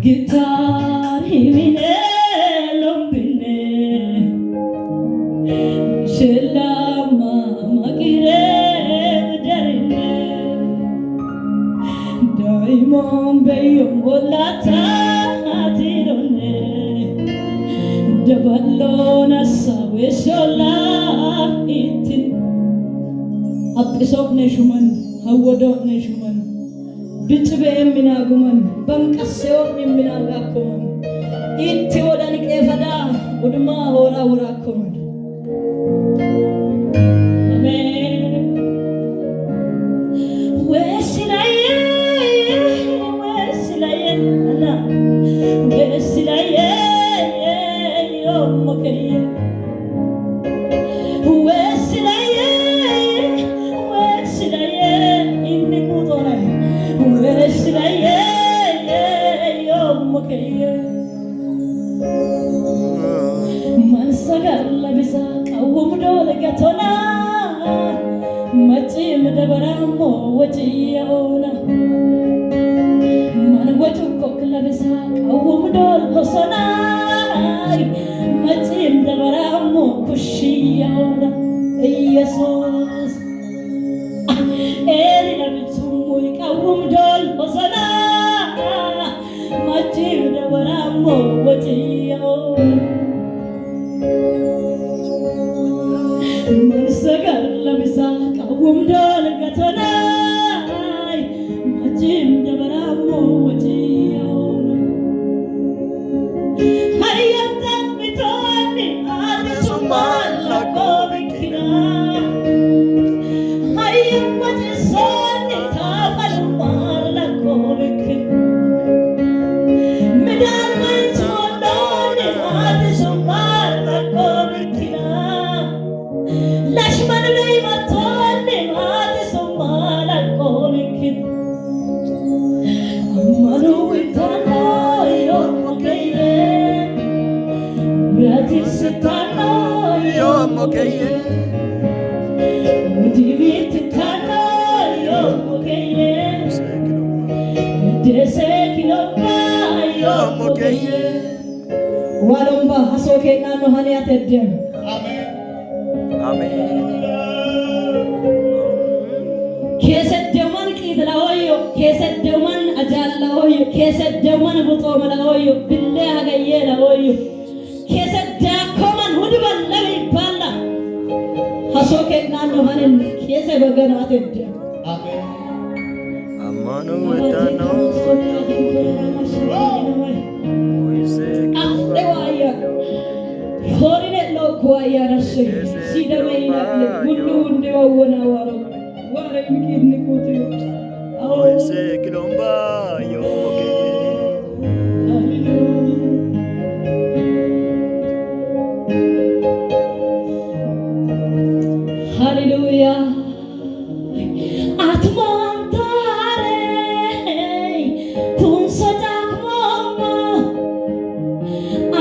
Guitar, himine lombine, shelama magire darine, daimon beyom olata atirone, dabalona sawe shola itin. Apisok ne shuman, hawodok ne shuman. Bitbe minaguman banqaseon minagakuman itti wodani qefada uduma hora hora kuman amen wesilaye ana wesilaye yo mokeye Mansagal bisa kawum dole gatona machi medabaramo wajiona man waju kokla bisa kawum dole hosona machi medabaramo kushiona Jesus eri nabitum kawum dole hosona machi medabaramo wajiona Mansagal bisa kawum dole gatona majim dabaramo wajiona hayam tak mitoni adi sumala kobikina hayam wajisoni tabal marla kobikina medal manchondoni adi sumala kobikina Lashman may matone ate sumala komikin Amanu itano yo mokeye Gratis itano yo mokeye Udivit itano yo mokeye Dese kilomba yo mokeye Walomba hasoke nano hani atedem Amen Amen. Keset dewan kidla hoyo, keset dewan ajalla hoyo, keset dewan butomala hoyo, bille hagayela hoyo. Keset da koman hudban labi balla. Hasoke nano hanen kese bagana atedde. Amen. Amanu etano. Dewaya. Horine lo kuaya rasu. Sida meina mundu unde wana waro. Wara imkini kote. Oise kilomba yo ke. Hallelujah. Atmantare tun sajak mama.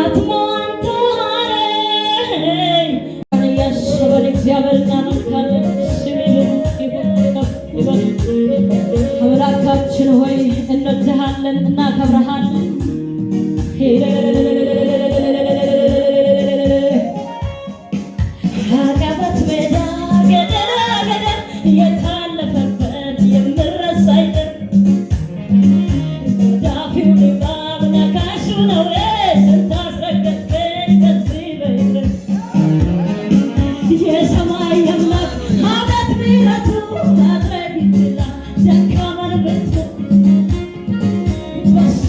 Atmantare. Yes, እግዚአብሔር እናመልካለን። አምላካችን ሆይ እንወድሃለን፣ እናከብረሃለን። ሀገበት ሜዳ ገደላ ገደል የታለፈበት የምረሳ አይደል ዳፊው ልባብ ነካሹ ነው ስንታስረገጥከኝ ከዚህ በይደል የሰማይ አምላክ አቤት ምሕረቱ ማድረግ ይችላል ደካማን ብትል በሱ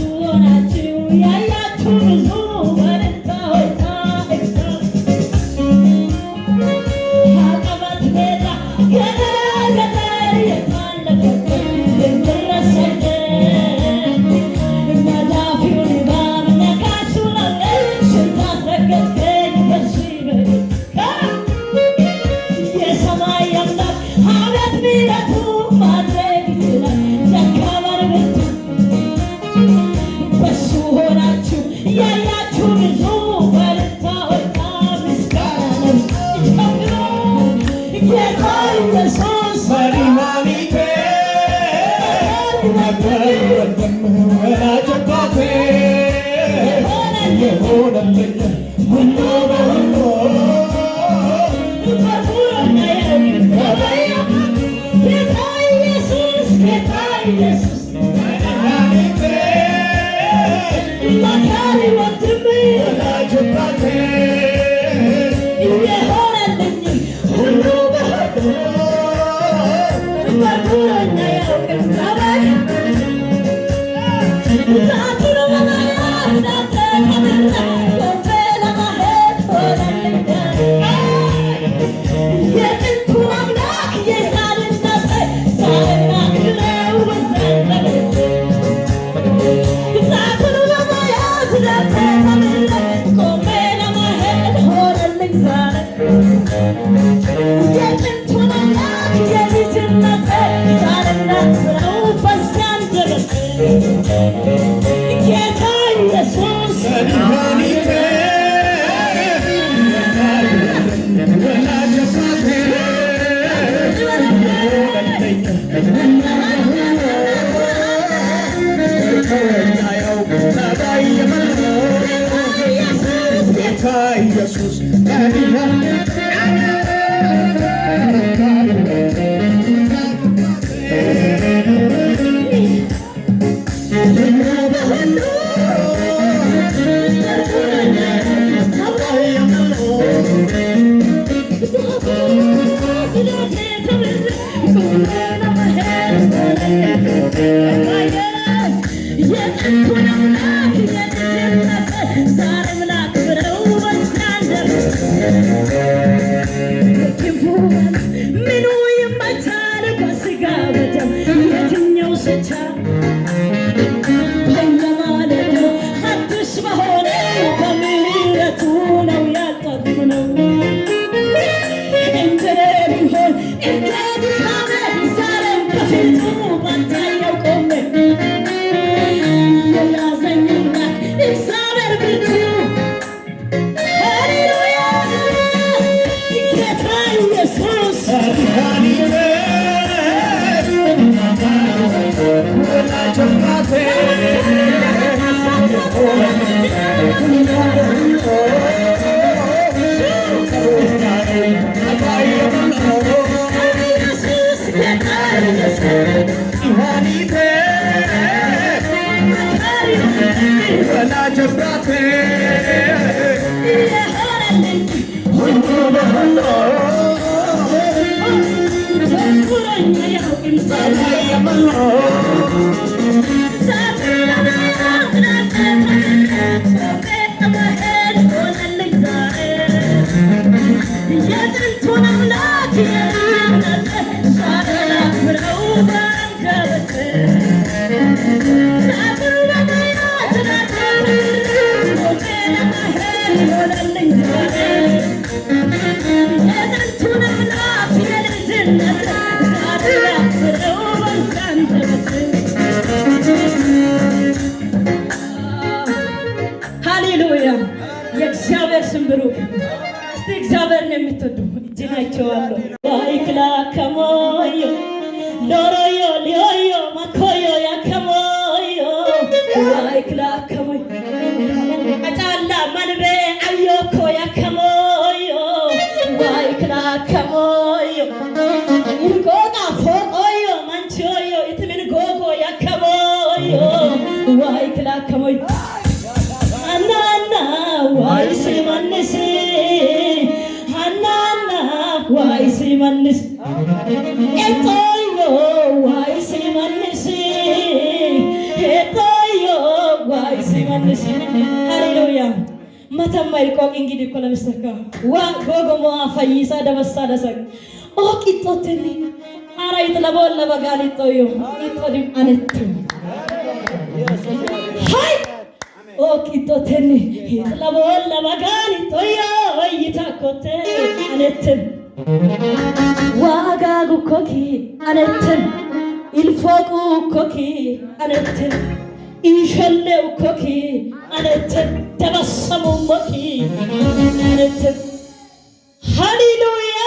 ጌታ ኢየሱስ መድኃኒቴ ወላጅ አባቴ የሆነልኝ ሁሉ በሁሉ ጌታ ኢየሱስ ጌታ ኢየሱስ መድኃኒቴ መካሪ ወንድሜ ወላጅ አባቴ የሆነልኝ ሁሉ በሁሉ በኩረኛ ያውቅም ዛባይ ዛቱን በማያት ዛተ ከብረ ኮንፌ ለማሄድ ሆነልኝ የጥንቱ አምላክ የዛልነት ዛሬና ክብረው በዘለበ ዛቱን በማያት ዛተ ከብረ ኮንፌ ለማሄድ ሆነልኝ ዛሬ የጥንቱን አምላክ የልጅነት ዛሬና ክብረው በዘለበ ጌታ ኢየሱስ መድኃኒቴ ወላጅ አባቴ ጌታ ኢየሱስ የጥንቱን አምላክ የልጅነት ዛሬም ላክብረው በዛንደበት ምኑ ይመቻል በሥጋ በደም የትኛው ስቻ በየማለዳው አዲስ በሆነው በምሕረቱ ነው ያልጠግነው እንደ ቢሆን እንደ ድካሜ ዛሬም በፊቱ ባንታየው ቆሜ የያዘኝ አምላክ እግዚአብሔር ብርቱ ሃሌሉያ ጌታ ኢየሱስ መድኃኒቴ ወላጅ አባቴ ኢየሱስ ጌታ ኢየሱስ መድኃኒቴ ወላጅ አባቴ የሆነልኝ ሁሉ በሁሉ በኩረኛ ያውቅም ዛባይ የጥንቱን አምላክ የልጅነት ዛሬ ላክብረው በአንደበቴ ዛቱን በመያዝ ቆሜ ለመሄድ ሆነልኝ ዛሬ የጥንቱን አምላክ የልጅነት ዛሬ ላክብረው በአንደበቴ ሃሌሉያ የእግዚአብሔር ስም ብሩክ። እስቲ እግዚአብሔርን የምትወዱ እጅን አይቼዋለሁ። ዋይክላ ከሞዮ ሎሮዮ ሊዮዮ ማኮዮ ያከሞዮ ዋይክላ ከሞዮ አጫላ መንቤ አዮኮ ያከሞዮ ዋይክላ ከሞዮ ይርቆጣ ፎቆዮ ማንቾዮ ኢትምን ጎጎ ያከሞዮ ዋይክላ ከሞዮ አናና ዋይስ ማንስ አናና ዋይስ ማንስ ኤቶዮ ዋይስ ማንስ ኤቶዮ ዋይስ ማንስ ሃሌሉያ መተማ ይልቆቅ እንግዲህ እኮ ለምስተካ ዋ ጎጎሞ ፈይሳ ደበሳ ደሰቅ ኦ ቂጦትኒ አራ ይጥለቦል ለበጋሊጦዮ ይጦዲም አነቱ ሃይ ኦ ቂጦትኒ ይጥለቦል ለበጋሊጦዮ ይታኮቴ አነትን ዋጋ ጉኮኪ አነትን ኢልፎቁ ኮኪ አነትን ኢንሸሌው ኮኪ አነትን ተበሰሙ ሞኪ አነትን ሃሌሉያ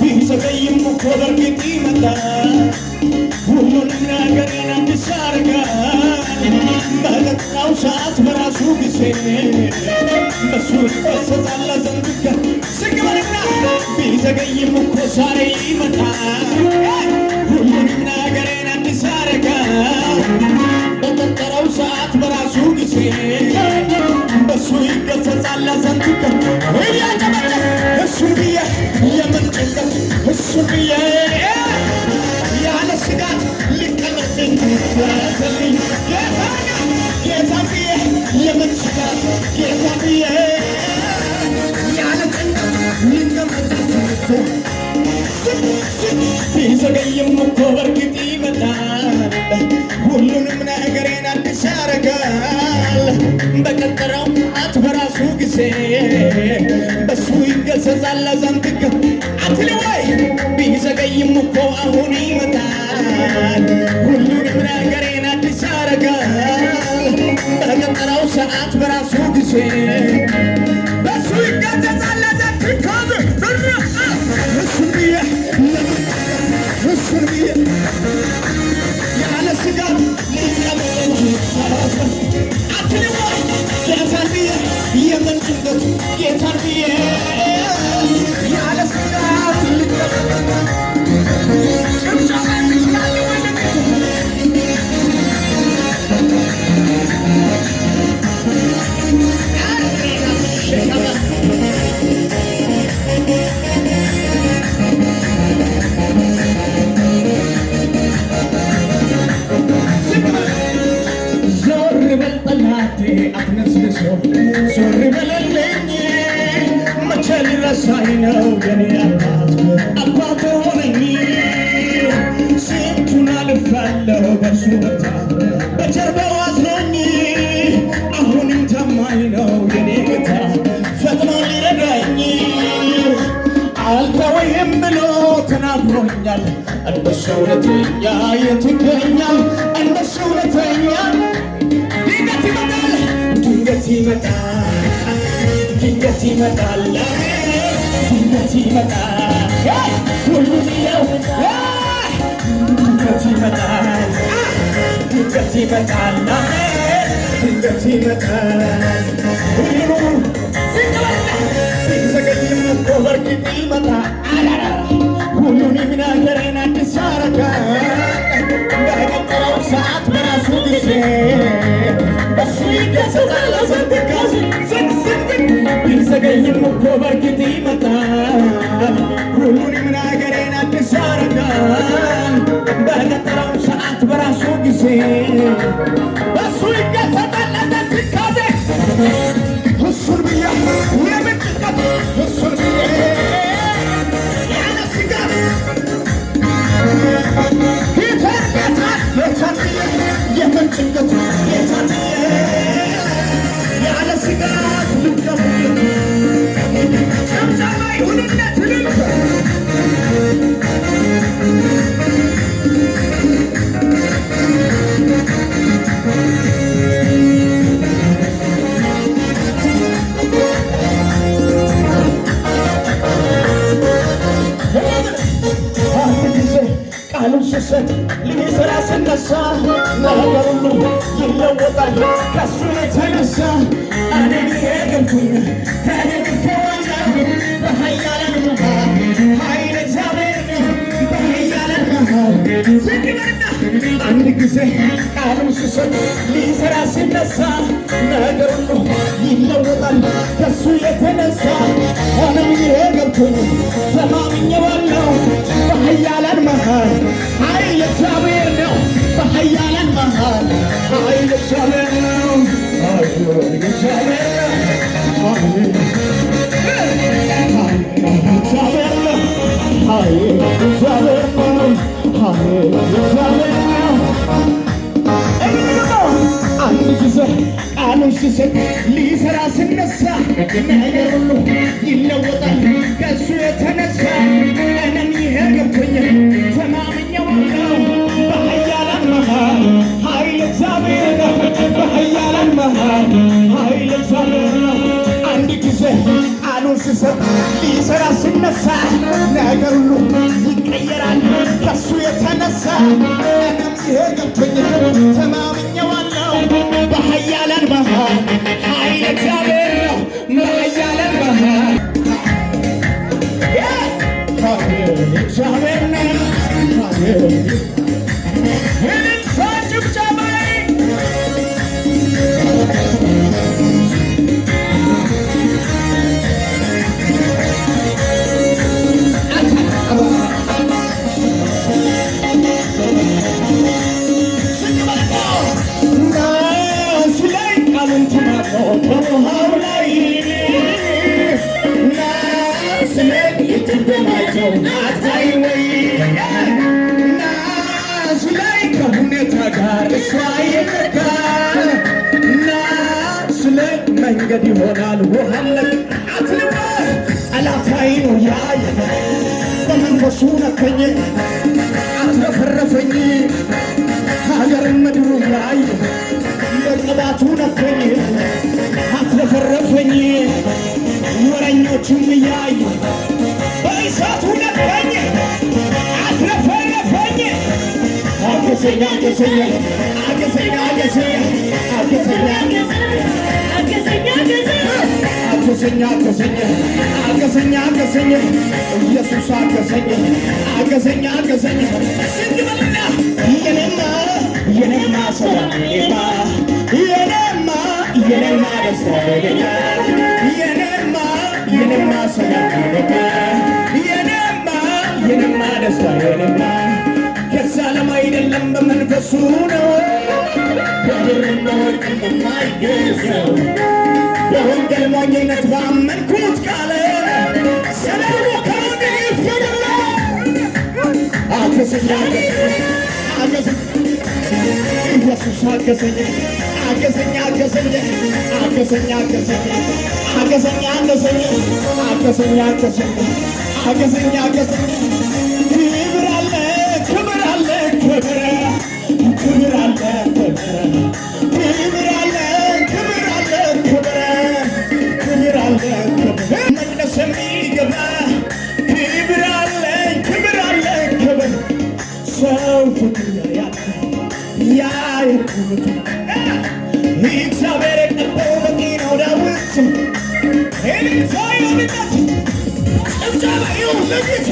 ቢዘገይም እኮ በእርግጥ ይመጣል። ሁሉንም ነገሬን አዲስ ያደርጋል። በቀጥታው ሰዓት በራሱ ጊዜ በሱ ይፈሰሳል ዘንድጋ ስግበልና ቢዘገይም እኮ ዛሬ ይመጣል። ሁሉንም ነገሬን አዲስ ያደርጋል። በቀጠረው ሰዓት በራሱ ጊዜ በሱ ይገሰጻል ዘንድጋ እያጨበጨብ እሱን ብዬ የምን ጭንቀት እሱን ብዬ ያለ ስጋት ሊቀመጥኝ ተዘልኝ ጌታ ብዬ የምን ስጋት ጌታ ብዬ ያለ ጭንቀት ሊቀመጥኝ ቢዘገይም እኮ በእርግጥ ይመጣል። ሁሉንም ነገሬን አዲስ ያደርጋል። በቀጠረው ሰዓት በራሱ ጊዜ በሱ ይገሰጻል ዘንድጋ አትልወይ ቢዘገይም እኮ አሁን ይመጣል። ሁሉንም ነገሬን አዲስ ያደርጋል። በቀጠረው ሰዓት በራሱ ጊዜ በሱ ይገሰጻል ዘንድጋ እሱን ብዬ እሱን ብዬ ያለ ስጋት ሊቀመጥ እንጂ አትልወይ ጌታን ብዬ የምን ጭንቀት ጌታን ብዬ ያለ ስጋት ሊቀመጥ ጭብጨባ ይችላል ወንድሜ አትነስንሶ ዞር በለልኝ መቼ ሊረሳኝ ነው የኔ አባት ሆነኝ። ስንቱን አልፌያለሁ በእርሱ ብርታት በጀርባው አዝሎኝ አሁንም ታማኝ ነው የኔ ጌታ ፈጥኖ ሊረዳኝ አልተወኝም ብሎ ተናግሮኛል። እንደሱ እውነተኛ የት ይገኛል? እንደሱ እውነተኛ ድንገት ይመጣል ድንገት ይመጣል ድንገት ይመጣል ሁሉን ይለውጣል። ድንገት ይመጣል ድንገት ይመጣል ድንገት ይመጣል ሁሉን ቢዘገይም እኮ በእርግጥ ይመጣል። ሁሉንም ነገሬን አዲስ ያደርጋል። በቀጠረው ሰዓት በራሱ ጊዜ በሱ ይገሰጻል ዘንድጋ ቢዘገይም እኮ በእርግጥ ይመጣል። ሁሉንም ነገሬን አዲስ ያደርጋል። በቀጠረው ሰዓት በራሱ ጊዜ በሱ ይገሰጻል ዘንድጋ እሱን ብዬ የምን ጭንቀት እሱን ብዬ ያለ ስጋት ጌታን ጌታን ብዬ የምን ጭንቀት ጌታን ብዬ ያለ ስጋት ልቀበል ጨብጨባ ይሁንለት ልል ቃሉን ሲሰጥ ሊሰራ ሲነሳ ነገር ሁሉ ይለወጣል ከሱ የተነሳ። ሆነም ይሄ ገብቶኝ ተማምኜዋለሁ በኃያላን መሃል ኃይል እግዚአብሔር ነው። በኃያላን መሃል ኃይል እግዚአብሔር ነው። ኃይል እግዚአብሔር ነው። እግዚአብሔር ነው። ኃይል እግዚአብሔር ነው። ኃይል እግዚአብሔር ነው። አንድ ጊዜ ቃሉን ሲሰጥ ሊሰራ ሲነሳ ነገር ሁሉ ይለወጣል ከሱ የተነሳ። እኔም ይሄ ገብቶኝ ተማምኜዋለሁ በኃያላን መሃል ኃይል እግዚአብሔር ነው። በኃያላን መሃል ኃይል እግዚአብሔር ነው። አንድ ጊዜ ቃሉን ሲሰጥ ሊሰራ ሲነሳ ነገር ሁሉ ይቀየራል ከሱ የተነሳ። እኔም ይሄ ገብቶኝ ተማምኜዋለሁ በኃያላን መሃል ኃይል እግዚአብሔር ነው። በኃያላን መሃል ኃይል እግዚአብሔር ነው። እልልታ ጭብጨባ በውሃው ላይ ናስለግ የትደማቸው አታይ ወይ ናስ ላይ ከሁኔታ ጋር እሷ የለካ ናስለግ መንገድ ይሆናል ውሃለቅ አትልወ ጠላታይ ነው ያየ በመንፈሱ ነከኝ አትረፈረፈኝ ሀገር ምድሩ ያየ የቅባቱ ነከኝ አትረፈረፈኝ ወረኞቹም እያዩ በእሳቱ ነከኝ አትረፈረፈኝ። አገሰኝ አገሰኝ አገሰኝ አገሰኝ አገሰኝ አገሰኝ አገሰኝ አገሰኝ አገሰኝ ኢየሱስ አገሰኝ አገሰኝ አገሰኝ ስንግበልና የኔማ ሰላም የኔማ ደስታ የኔማ ሰላም የኔማ ደስታ ከዛ ዓለም አይደለም በመንፈሱ ነው። በብርና ወርቅ በማይገዛው በወንጌል ሞኝነት ባመንኩት ቃል ሰላም ከሆነ ይፈደላ አገሰኝ አገሰኝ ኢየሱስ አገሰኝ አገሰኝ አገሰኝ አገሰኝ አገሰኝ አገሰኝ አገሰኝ አገሰኝ አገሰኝ አገሰኝ አገሰኝ ክብር አለ ክብር አለ ክብር ክብር አለ ክብር አለ ክብር አለ ክብር ክብር አለ ክብር መቅደስ የሚገባ ክብር አለ ክብር አለ ክብር ሰው ፍቅር ያለ ያ የክብር እግዚአብሔር የቀባው በቂ ነው። ዳዊት ኤልሳዕ ጭብጨባ ይሁን ለጌታ